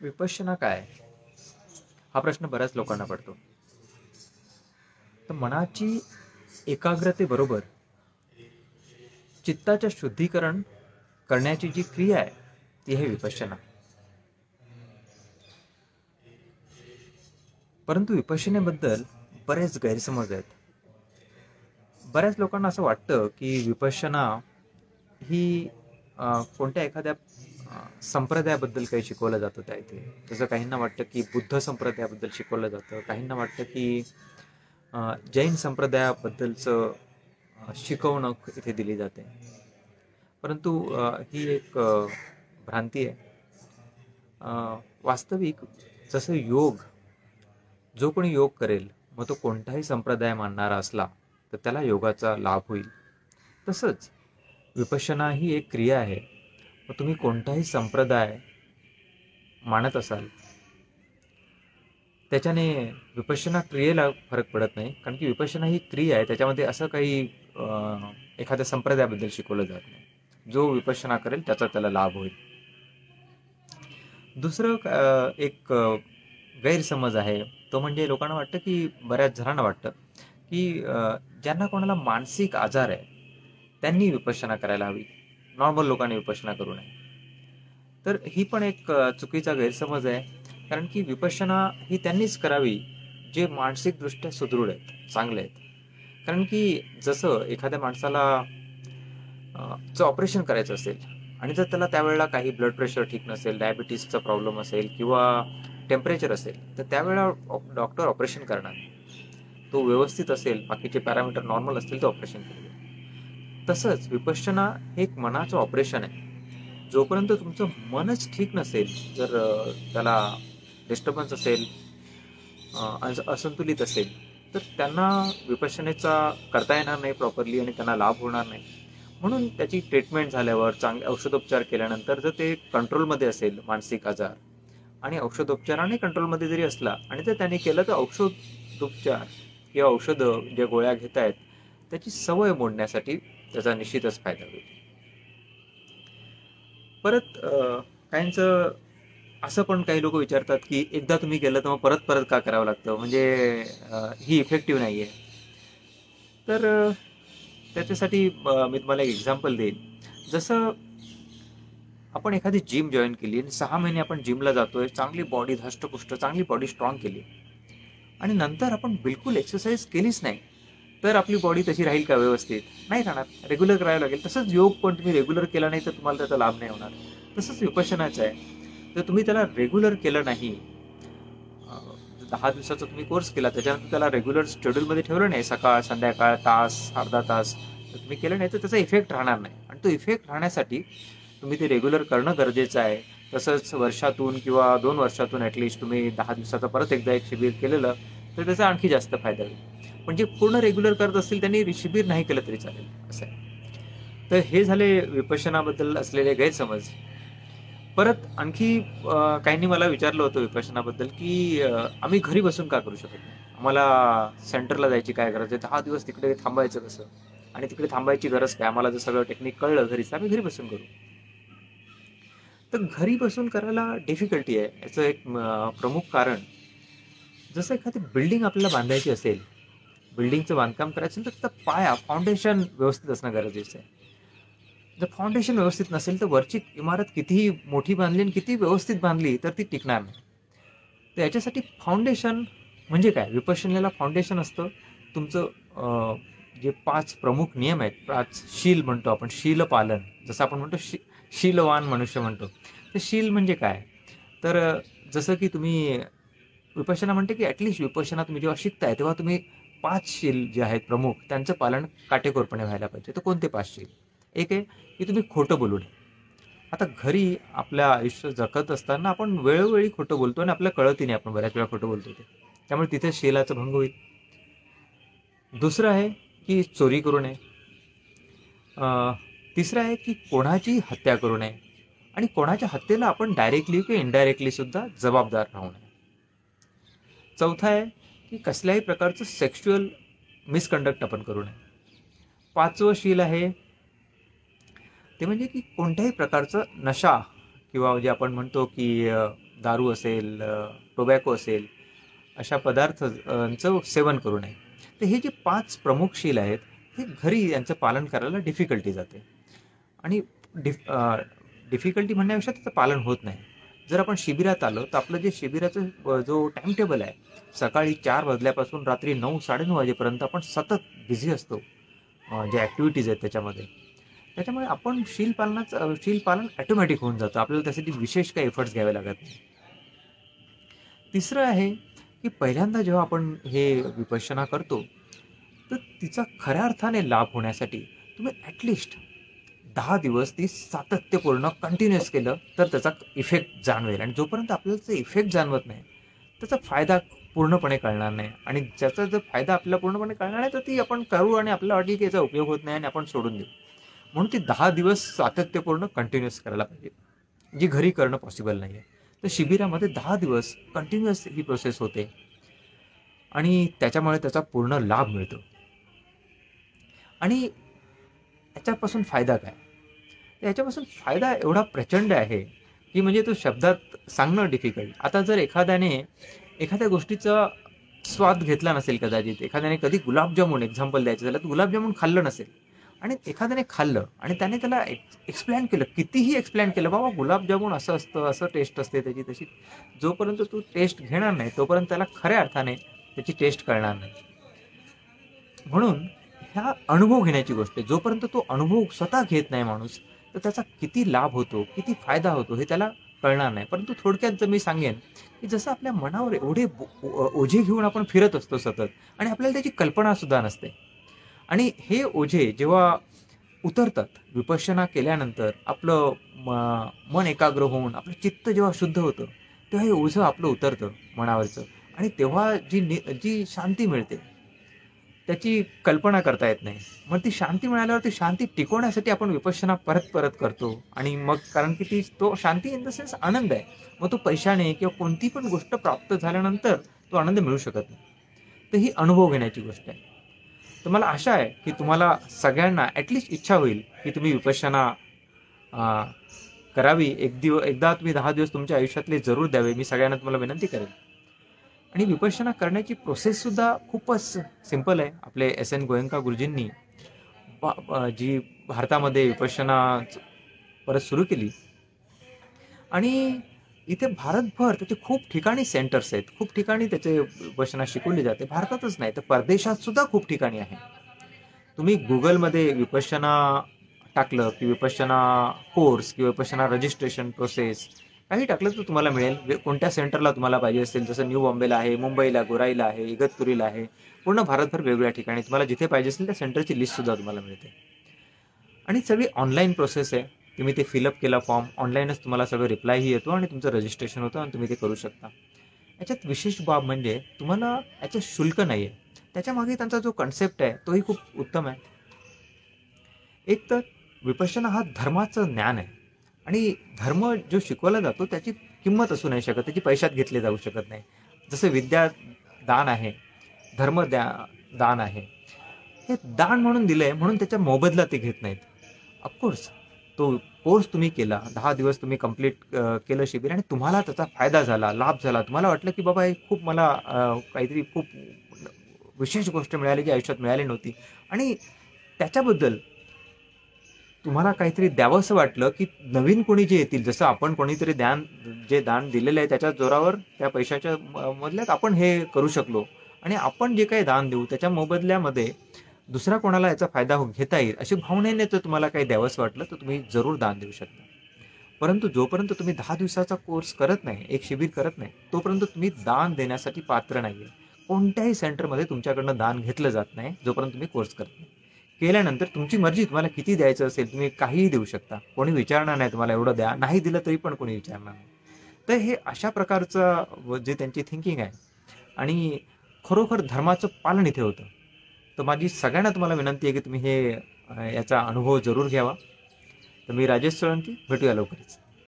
विपश्यना काय? हा प्रश्न बऱ्याच लोकांना पडतो. तर मनाची एकाग्रतेबरोबर चित्ताच्या शुद्धीकरण करण्याची जी क्रिया आहे ती आहे विपश्यना. परंतु विपश्यनेबद्दल बरेच गैरसमज आहेत. बऱ्याच लोकांना असं वाटतं की विपश्यना ही कोणत्या एखाद्या संप्रदायाबद्दल काही शिकवलं जातं त्या इथे. जसं काहींना वाटतं की बुद्ध संप्रदायाबद्दल शिकवलं जातं, काहींना वाटतं की जैन संप्रदायाबद्दलचं शिकवणूक इथे दिली जाते. परंतु ही एक भ्रांती आहे. वास्तविक जसं जो कोणी योग करेल, मग तो कोणताही संप्रदाय मानणारा असला तर त्याला योगाचा लाभ होईल. तसंच विपश्यना ही एक क्रिया आहे. मग तुम्ही कोणताही संप्रदाय मानत असाल त्याच्याने विपश्यना क्रियेला फरक पडत नाही, कारण की विपश्यना ही क्रिया आहे. त्याच्यामध्ये असं काही एखाद्या संप्रदायाबद्दल शिकवलं जात नाही. जो विपश्यना करेल त्याचा त्याला लाभ होईल. दुसरं एक गैरसमज आहे तो म्हणजे लोकांना वाटतं की बऱ्याच जणांना वाटतं की ज्यांना कोणाला मानसिक आजार आहे त्यांनी विपश्यना करायला हवी, नॉर्मल लोकांनी विपश्यना करू नये. तर ही पण एक चुकीचा गैरसमज आहे. कारण की विपश्यना ही त्यांनीच करावी जे मानसिकदृष्ट्या सुदृढ आहेत, चांगले आहेत. कारण की जसं एखाद्या माणसाला चं ऑपरेशन करायचं असेल आणि जर त्याला त्यावेळेला काही ब्लड प्रेशर ठीक नसेल, डायबिटीसचा प्रॉब्लेम असेल किंवा टेम्परेचर असेल, तर त्यावेळेला डॉक्टर ऑपरेशन करणार. तो व्यवस्थित असेल, बाकीचे पॅरामीटर नॉर्मल असतील तर ऑपरेशन करेल. तसंच विपश्यना हे एक मनाचं ऑपरेशन आहे. जोपर्यंत तुमचं मनच ठीक नसेल, जर त्याला डिस्टर्बन्स असेल, असंतुलित असेल, तर त्यांना विपश्यनेचा करता येणार नाही प्रॉपरली आणि त्यांना लाभ होणार नाही. म्हणून त्याची ट्रीटमेंट झाल्यावर, चांगले औषधोपचार केल्यानंतर जर ते कंट्रोलमध्ये असेल मानसिक आजार, आणि औषधोपचाराने कंट्रोलमध्ये जरी असला आणि जर त्याने केलं तर औषधोपचार किंवा औषधं ज्या गोळ्या घेत आहेत त्याची सवय मोडण्यासाठी त्याचा निश्चितच फायदा होईल. परत काहींचं असं पण काही लोक विचारतात की एकदा तुम्ही केलं तर मग परत परत का करावं लागतं, म्हणजे ही इफेक्टिव्ह नाही आहे. तर त्याच्यासाठी मी तुम्हाला एक एक्झाम्पल देईन. जसं आपण एखादी जिम जॉईन केली आणि 6 महिने आपण जिमला जातोय, चांगली बॉडी धष्टपुष्ट, चांगली बॉडी स्ट्रॉंग केली, आणि नंतर आपण बिलकुल एक्सरसाइज केलीच नाही, तर आपली बॉडी तशी राहील का? व्यवस्थित नाही राहणार. रेग्युलर करायला लागेल. तसंच योग पण तुम्ही रेग्युलर केला नाही तर तुम्हाला त्याचा लाभ नाही होणार. तसंच विपश्यनाचं आहे. तर तुम्ही त्याला रेग्युलर केलं नाही, 10 दिवसाचा तुम्ही कोर्स केला, त्याच्यानंतर त्याला रेग्युलर शेड्यूलमध्ये ठेवलं नाही, सकाळ संध्याकाळ तास अर्धा तास तुम्ही केलं नाही तर त्याचा इफेक्ट राहणार नाही. आणि तो इफेक्ट राहण्यासाठी तुम्ही ते रेग्युलर करणं गरजेचं आहे. तसंच वर्षातून किंवा 2 वर्षातून ॲटलिस्ट तुम्ही 10 दिवसाचा परत एकदा एक शिबिर केलेलं तर त्याचा आणखी जास्त फायदा होईल. म्हणजे पूर्ण रेग्युलर करत असतील त्यांनी शिबिर नाही केलं तरी चालेल, असं आहे. तर हे झाले विपश्यनाबद्दल असलेले गैरसमज. परत आणखी काहींनी मला विचारलं होतं विपश्यनाबद्दल की आम्ही घरी बसून का करू शकत नाही, आम्हाला सेंटरला जायची काय गरज आहे, 10 दिवस तिकडे थांबायचं कसं, आणि तिकडे थांबायची गरज काय, आम्हाला जर सगळं टेक्निक कळलं घरीच आम्ही घरी बसून करू. तर घरी बसून करायला डिफिकल्टी आहे. याचं एक प्रमुख कारण, जसं एखादी बिल्डिंग आपल्याला बांधायची असेल, बिल्डिंगचं बांधकाम करायचं असेल तर त्याचा पाया फाउंडेशन व्यवस्थित असणं गरजेचं आहे. जर फाउंडेशन व्यवस्थित नसेल तर वरची इमारत कितीही मोठी बांधली आणि किती व्यवस्थित बांधली तर ती टिकणार नाही. तर याच्यासाठी फाउंडेशन म्हणजे काय, विपश्यनेला फाउंडेशन असतं तुमचं जे 5 प्रमुख नियम आहेत, 5 शील म्हणतो आपण, शीलपालन, जसं आपण म्हणतो शीलवान मनुष्य म्हणतो. तर शील म्हणजे काय, तर जसं की तुम्ही विपश्यना म्हणते की ॲटलिस्ट विपश्यना तुम्ही जेव्हा शिकताय तेव्हा तुम्ही 5 शील जे आहेत प्रमुख त्यांचं पालन काटेकोरपणे व्हायला पाहिजे. तर कोणते 5 शील? एक आहे की तुम्ही खोटं बोलू नये. आता घरी आपलं आयुष्य जगत असताना आपण वेळोवेळी खोटं बोलतो आणि आपल्याला कळतही नाही आपण बऱ्याच वेळा खोटं बोलतो ते. त्यामुळे तिथे शीलाचा भंग होईल. दुसरं आहे की चोरी करू नये. तिसरं आहे की कोणाची हत्या करू नये, आणि कोणाच्या हत्येला आपण डायरेक्टली किंवा इनडायरेक्टली सुद्धा जबाबदार राहू नये. चौथा आहे की कसल्याही प्रकारचं सेक्शुअल मिसकंडक्ट आपण करू नये. 5वं शील आहे ते म्हणजे की कोणत्याही प्रकारचं नशा किंवा जे आपण म्हणतो की दारू असेल, टोबॅको असेल, अशा पदार्थांचं सेवन करू नये. तर हे जे 5 प्रमुख शील आहेत, हे घरी यांचं पालन करायला डिफिकल्टी जाते. आणि डिफिकल्टी म्हणण्यापेक्षा त्याचं पालन होत नाही. जर आपण शिबिरात आलो तर आपलं जे शिबिराचं जो टाइम टेबल आहे, सकाळी 4 वाजल्यापासून रात्री 9-9:30 वाजेपर्यंत आपण सतत बिझी असतो. जे ॲक्टिव्हिटीज आहेत त्याच्यामध्ये. त्याच्यामुळे आपण शील पालन ऑटोमॅटिक होऊन जातं. आपल्याला त्यासाठी विशेष काही एफर्ट्स घ्यावे लागत नाही. तिसरं आहे की पहिल्यांदा जेव्हा आपण हे विपश्यना करतो, तर तिचा खऱ्या अर्थाने लाभ होण्यासाठी तुम्ही ॲटलिस्ट 10 दिवस ती सातत्यपूर्ण कंटिन्यूअस केलं तर त्याचा इफेक्ट जाणवेल. आणि जोपर्यंत आपल्याला ते इफेक्ट जाणवत नाही, त्याचा फायदा पूर्णपणे कळणार नाही. आणि ज्याचा जर फायदा आपल्याला पूर्णपणे कळणार नाही, तर ती आपण करू आणि आपल्याला वाटेल की याचा उपयोग होत नाही आणि आपण सोडून देऊ. म्हणून ती 10 दिवस सातत्यपूर्ण कंटिन्यूअस करायला पाहिजे, जी घरी करणं पॉसिबल नाही आहे. तर शिबिरामध्ये 10 दिवस कंटिन्यूअस ही प्रोसेस होते आणि त्याच्यामुळे त्याचा पूर्ण लाभ मिळतो. आणि याच्यापासून फायदा काय? याच्यापासून फायदा एवढा प्रचंड आहे की म्हणजे तो शब्दात सांगणं डिफिकल्ट. आता जर एखाद्या गोष्टीचा स्वाद घेतला नसेल, कदाचित एखाद्याने कधी गुलाबजामुन एक्झाम्पल द्यायचं झालं तर गुलाबजामुन खाल्लं नसेल आणि एखाद्याने खाल्लं आणि त्याने त्याला एक्सप्लेन केलं, कितीही एक्सप्लेन केलं, बाबा गुलाबजामुन असं असतं, असं टेस्ट असते त्याची तशी, जोपर्यंत तू टेस्ट घेणार नाही तोपर्यंत त्याला खऱ्या अर्थाने त्याची टेस्ट कळणार नाही. म्हणून ह्या अनुभव घेण्याची गोष्ट आहे. जोपर्यंत तो अनुभव स्वतः घेत नाही माणूस, तर त्याचा किती लाभ होतो, किती फायदा होतो हे त्याला कळणार नाही. परंतु थोडक्यात जर मी सांगेन की जसं आपल्या मनावर एवढे ओझे घेऊन आपण फिरत असतो सतत आणि आपल्याला त्याची कल्पना सुद्धा नसते. आणि हे ओझे जेव्हा उतरतात विपश्यना केल्यानंतर, आपलं मन एकाग्र होऊन आपलं चित्त जेव्हा शुद्ध होतं, तेव्हा हे ओझं आपलं उतरतं मनावरचं. आणि तेव्हा जी शांती मिळते त्याची कल्पना करता येत नाही. मग ती शांती मिळाल्यावर ती शांती टिकवण्यासाठी आपण विपश्यना परत परत करतो. आणि मग कारण की तो शांती इन द सेन्स आनंद आहे. मग तो पैशाने किंवा कोणती पण गोष्ट प्राप्त झाल्यानंतर तो आनंद मिळू शकत नाही. तर ही अनुभव घेण्याची गोष्ट आहे. तर मला आशा आहे की तुम्हाला सगळ्यांना ॲटलिस्ट इच्छा होईल की तुम्ही विपश्यना करावी. एकदा तुम्ही 10 दिवस तुमच्या आयुष्यातले जरूर द्यावे, मी सगळ्यांना तुम्हाला विनंती करेन. आणि विपश्यना करण्याची प्रोसेससुद्धा खूपच सिंपल आहे. आपले S.N. गोयंका गुरुजींनी जी भारतामध्ये विपश्यना परत सुरू केली आणि इथे भारतभर त्याचे खूप ठिकाणी सेंटर्स आहेत, खूप ठिकाणी त्याचे विपश्यना शिकवली जाते. भारतातच नाही तर परदेशात सुद्धा खूप ठिकाणी आहे. तुम्ही गुगलमध्ये विपश्यना टाकलं की विपश्यना कोर्स किंवा विपश्यना रजिस्ट्रेशन प्रोसेस काही टाकलं तर तुम्हाला मिळेल. कोणत्या सेंटरला तुम्हाला पाहिजे असेल, जसं न्यू बॉम्बेला आहे, मुंबईला, गोराईला आहे, इगतपुरीला आहे, पूर्ण भारतभर वेगवेगळ्या ठिकाणी तुम्हाला जिथे पाहिजे असेल त्या सेंटरची लिस्टसुद्धा तुम्हाला मिळते. आणि सगळी ऑनलाईन प्रोसेस आहे. तुम्ही ते फिलअप केला फॉर्म, ऑनलाईनच तुम्हाला सगळं रिप्लायही येतो आणि तुमचं रजिस्ट्रेशन होतं आणि तुम्ही ते करू शकता. याच्यात विशेष बाब म्हणजे तुम्हाला याचं शुल्क नाही आहे. त्याच्यामागे त्यांचा जो कन्सेप्ट आहे तोही खूप उत्तम आहे. एक तर विपश्यना हा धर्माचं ज्ञान आहे आणि धर्म जो शिकवला जातो त्याची किंमत असू नाही शकत, त्याची पैशात घेतले जाऊ शकत नाही. जसं विद्या दान आहे, दान आहे, हे दान म्हणून दिलंय म्हणून त्याच्या मोबदला ते घेत नाहीत. ऑफकोर्स तो कोर्स तुम्ही केला, 10 दिवस तुम्ही कंप्लीट केलं शिबिर आणि तुम्हाला त्याचा फायदा झाला, लाभ झाला, तुम्हाला वाटलं की बाबा हे खूप मला काहीतरी खूप विशेष गोष्ट मिळाली जी आयुष्यात मिळाली नव्हती आणि त्याच्याबद्दल तुम्हाला काहीतरी द्यावंसं वाटलं की नवीन कोणी जे येतील, जसं आपण कोणीतरी दान दिलेलं आहे त्याच्या जोरावर त्या पैशाच्या मधल्यात आपण हे करू शकलो आणि आपण जे काही दान देऊ त्याच्या मोबदल्यामध्ये दुसऱ्या कोणाला याचा फायदा घेता येईल अशी भावनेने जर तुम्हाला काही द्यावंसं वाटलं तर तुम्ही जरूर दान देऊ शकता. परंतु जोपर्यंत तुम्ही 10 दिवसाचा कोर्स करत नाही, एक शिबिर करत नाही, तोपर्यंत तुम्ही दान देण्यासाठी पात्र नाहीये. कोणत्याही सेंटरमध्ये तुमच्याकडनं दान घेतलं जात नाही जोपर्यंत तुम्ही कोर्स करत नाही. केल्यानंतर तुमची मर्जी, तुम्हाला किती द्यायचं असेल तुम्ही काहीही देऊ शकता. कोणी विचारणार नाही तुम्हाला एवढं द्या, नाही दिलं तरी पण कोणी विचारणार नाही. तर हे अशा प्रकारचं जे त्यांची थिंकिंग आहे आणि खरोखर धर्माचं पालन इथे होतं. तर माझी सगळ्यांना तुम्हाला विनंती आहे की तुम्ही याचा अनुभव जरूर घ्यावा. तर मी राजेश सोळंकी, भेटूया लवकरच.